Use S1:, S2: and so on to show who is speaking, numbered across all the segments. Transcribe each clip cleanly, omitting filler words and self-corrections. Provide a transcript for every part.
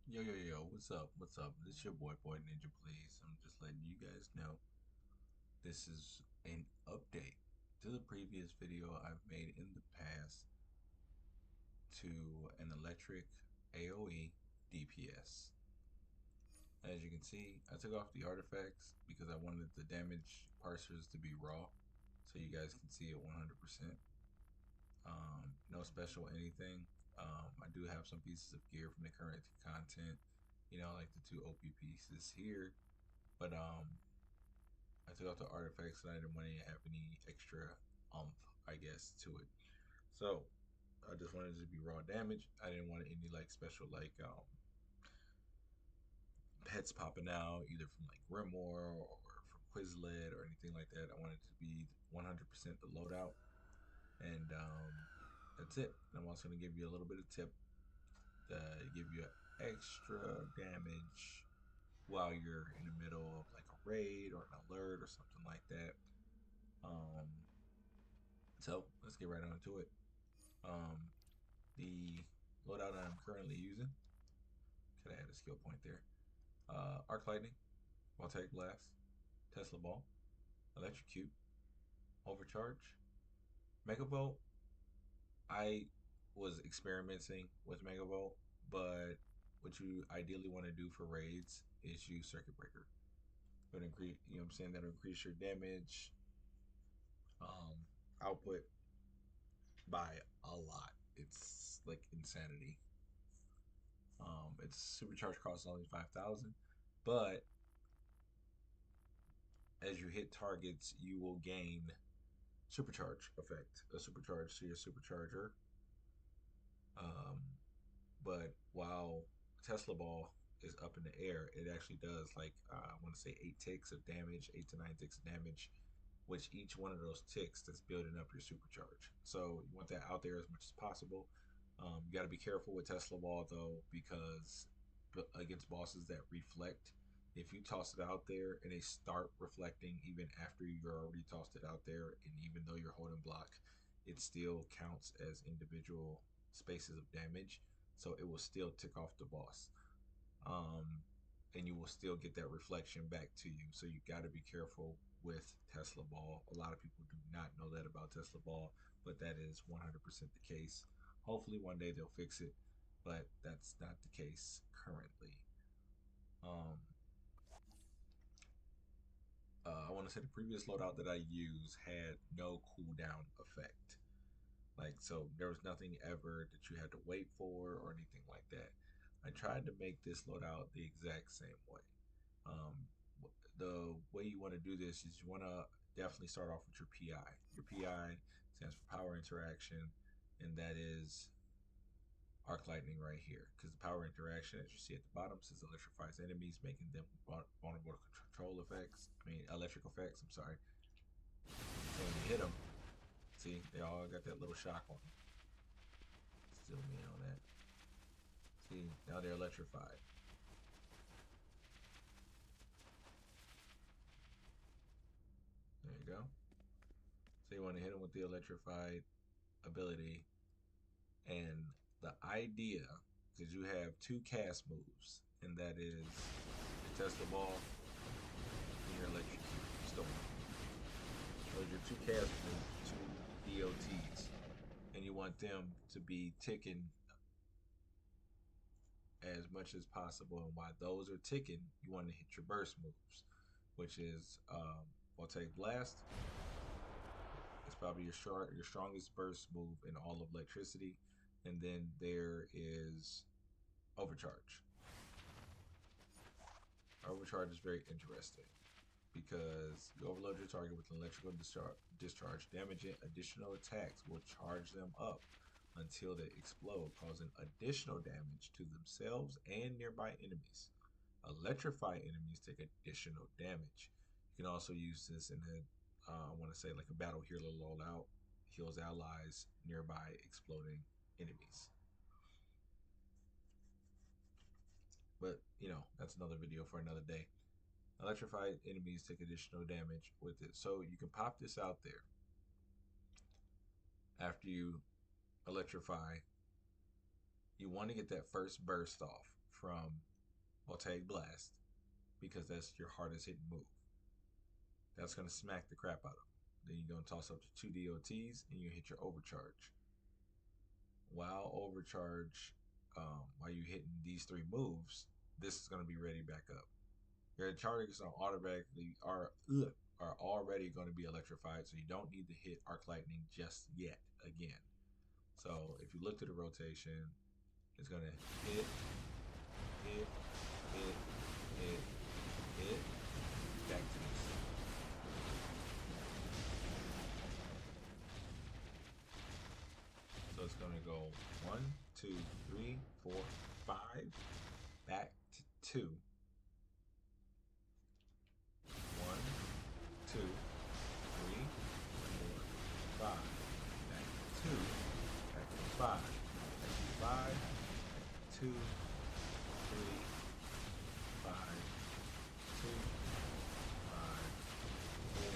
S1: Yo, yo, yo, what's up? What's up? This is your boy Ninja, please. I'm just letting you guys know this is an update to the previous video I've made in the past to an electric AoE DPS. As you can see, I took off the artifacts because I wanted the damage parsers to be raw so you guys can see it 100%. No special anything. I do have some pieces of gear from the current content, like the two OP pieces here. But I took out the artifacts and I didn't want to have any extra I guess, to it. So I just wanted it to be raw damage. I didn't want any like special pets popping out either from like Grimoire or from Quizlet or anything like that. I wanted it to be 100% the loadout, and that's it. And I'm also going to give you a little bit of tip to give you extra damage while you're in the middle of like a raid or an alert or something like that. Um, so let's get right on to it. Um, the loadout I'm currently using, could I add a skill point there? Arc Lightning, Voltaic Blast, Tesla Ball, Electrocute, Overcharge, Megavolt. I was experimenting with Megavolt, but what you ideally want to do for raids is use Circuit Breaker. But increase, what I'm saying, that'll increase your damage um, output by a lot. It's like insanity. Its supercharge costs only 5,000, but as you hit targets, you will gain supercharge effect, a supercharge to your supercharger. Um, but while Tesla Ball is up in the air, it actually does like I want to say 8 ticks of damage, 8 to 9 ticks of damage, which each one of those ticks that's building up your supercharge. So you want that out there as much as possible. You got to be careful with Tesla Ball though, because against bosses that reflect, if you toss it out there and they start reflecting even after you're already tossed it out there, and even though you're holding block, it still counts as individual spaces of damage. So it will still tick off the boss. Um, and you will still get that reflection back to you. So you got to be careful with Tesla Ball. A lot of people do not know that about Tesla Ball, but that is 100% the case. Hopefully one day they'll fix it, but that's not the case currently. Um, I want to say the previous loadout that I used had no cooldown effect. Like, so there was nothing ever that you had to wait for or anything like that. I tried to make this loadout the exact same way. Um, the way you want to do this is you want to definitely start off with your PI. Your PI stands for power interaction, and that is arc lightning right here. Because the power interaction, as you see at the bottom, says electrifies enemies, making them vulnerable to control effects. I mean, electric effects. I'm sorry. So when you hit them, see, they all got that little shock on them. Zoom in on that. See, now they're electrified. There you go. So you want to hit them with the electrified ability. And the idea, because you have two cast moves, and that is your Tesla Ball and your Electric Storm. Those are your two cast moves, two DOTs. And you want them to be ticking as much as possible. And while those are ticking, you want to hit your burst moves, which is Voltaic Blast. It's probably your strongest burst move in all of electricity. And then there is Overcharge. Overcharge is very interesting because you overload your target with an electrical discharge. Damaging additional attacks will charge them up until they explode, causing additional damage to themselves and nearby enemies. Electrify enemies take additional damage. You can also use this in I want to say like a battle healer loadout, heals allies nearby exploding enemies. But that's another video for another day. Electrified enemies take additional damage with it. So you can pop this out there after you electrify. You want to get that first burst off from Voltaic Blast because that's your hardest hitting move. That's going to smack the crap out of them. Then you're going to toss up to 2 DOTs and you hit your overcharge. While you're hitting these 3 moves, this is going to be ready back up. Your targets are already going to be electrified, so you don't need to hit Arc Lightning just yet again. So if you look to the rotation, it's going to hit, hit, hit, hit, hit, back to this. So it's going to go 1, 2, 3, 4, 5, back to 2. 1, 2, 3, 4, 5, back to 2, back to 5, back to 5, back to 2, 3, 5, 2, 5, 4,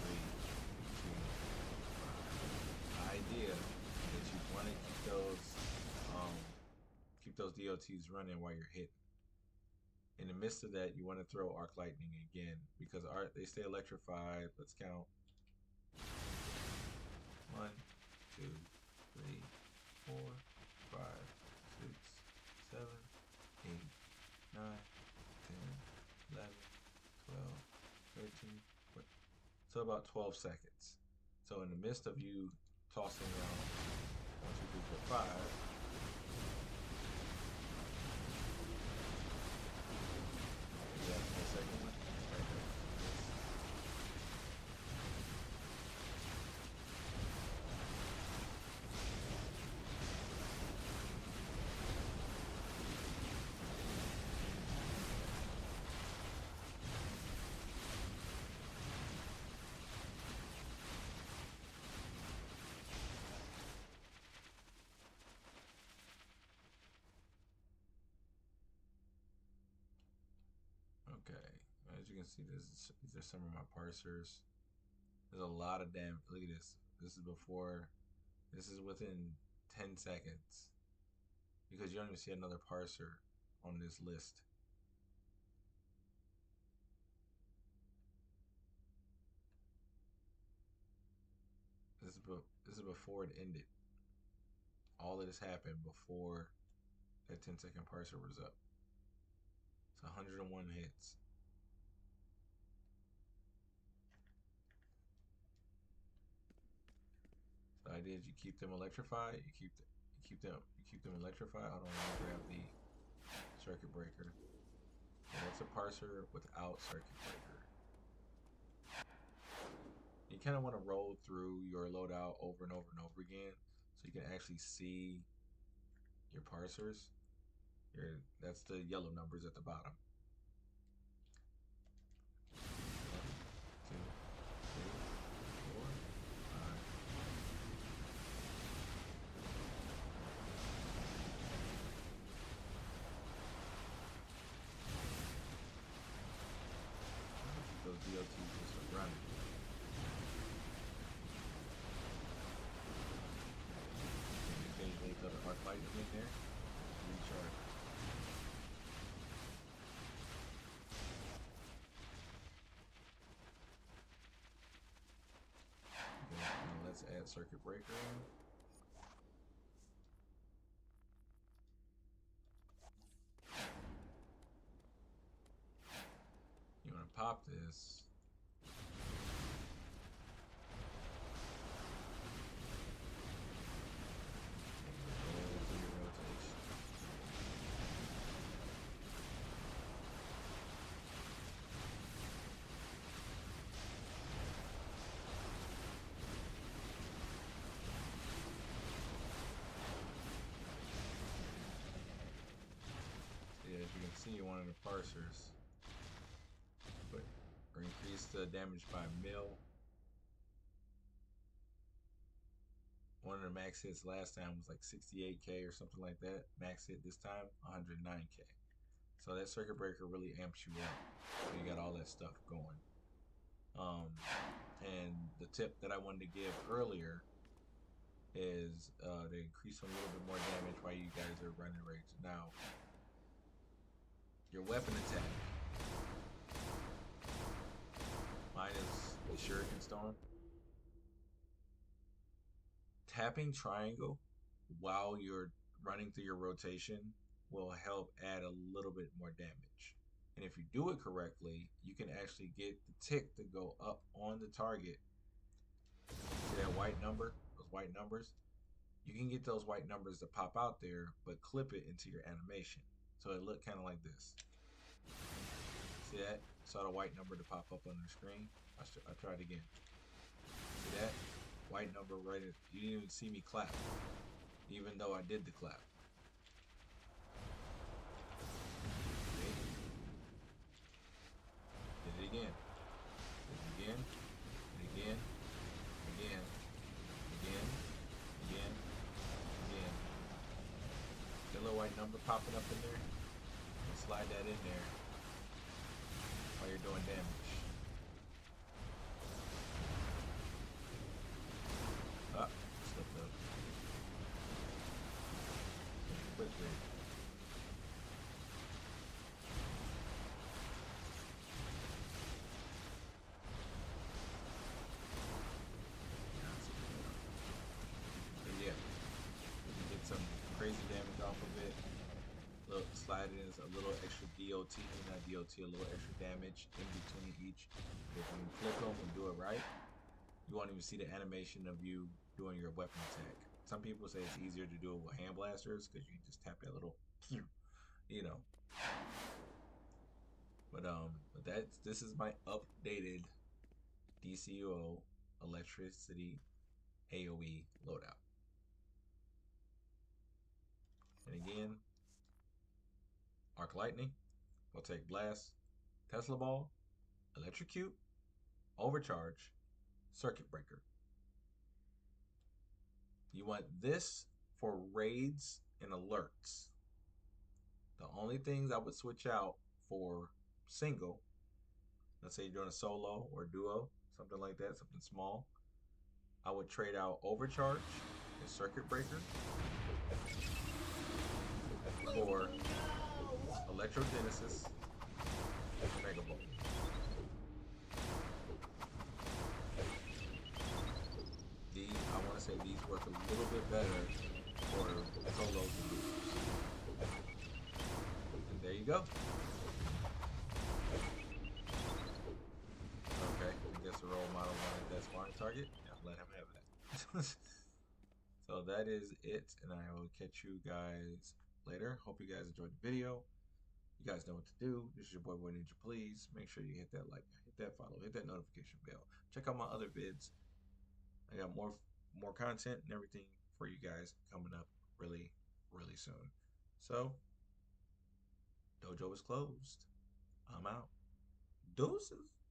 S1: 3, 2, 5. The idea that you want to keep those DOTs running while you're hitting. In the midst of that, you want to throw Arc Lightning again because they stay electrified. Let's count. 1, 2, 3, 4, 5, 6, 7, 8, 9, 10, 11, 12, 13, 14. So about 12 seconds. So in the midst of you tossing around 1, 2, 3, 4, 5. Yeah, the second one. Right there. Okay, as you can see, these are some of my parsers. There's a lot of damage. Look at this. This is within 10 seconds. Because you don't even see another parser on this list. This is before it ended. All of this happened before that 10-second parser was up. It's 101 hits. The idea is you keep them electrified. You keep them electrified. Hold on, let me grab the circuit breaker. And that's a parser without circuit breaker. You kind of want to roll through your loadout over and over and over again, so you can actually see your parsers. That's the yellow numbers at the bottom. 1, 2, 3, 4, 5. Those DLTs just are running. And you can occasionally throw the arc lightning in there to recharge. Okay, now let's add circuit breaker in. You want to pop this. Yeah, as you can see, one of the parsers or increase the damage by a mil. One of the max hits last time was like 68k or something like that. Max hit this time 109k. So that circuit breaker really amps you up. So you got all that stuff going. And the tip that I wanted to give earlier is to increase a little bit more damage while you guys are running rage. Now, your weapon attack. Mine is the Shuriken Storm. Tapping triangle while you're running through your rotation will help add a little bit more damage. And if you do it correctly, you can actually get the tick to go up on the target. See that white number? Those white numbers? You can get those white numbers to pop out there, but clip it into your animation. So it look kind of like this. See that? Saw the white number to pop up on the screen. I tried again. See that? White number right in. You didn't even see me clap, even though I did the clap. Okay. Did it again. Did it again. Did it again. Again. Again. Again. Again. The little white number popping up in there. And slide that in there while you're doing damage. Ah, slipped up. Quickly. But yeah, you get some crazy damage off of it. Look, slide in is a little extra DOT, not DOT, a little extra damage in between each. If you click them and do it right, you won't even see the animation of you doing your weapon attack. Some people say it's easier to do it with hand blasters because you can just tap that little, you know. But this is my updated Dcuo electricity AOE loadout. And again, Arc Lightning, Voltaic Blast, Tesla Ball, Electrocute, Overcharge, Circuit Breaker. You want this for raids and alerts. The only things I would switch out for single, let's say you're doing a solo or duo, something like that, something small, I would trade out Overcharge and Circuit Breaker for Electrogenesis and Megavolt. These, I want to say these work a little bit better for solos and duos. And there you go. Okay, I guess the role model wanted that sparring target. Yeah, let him have that. So that is it, and I will catch you guys later. Hope you guys enjoyed the video. You guys know what to do. This is your boy Ninja. Please make sure you hit that like, hit that follow, hit that notification bell. Check out my other vids. I got more content and everything for you guys coming up really soon. So dojo is closed. I'm out. Deuces.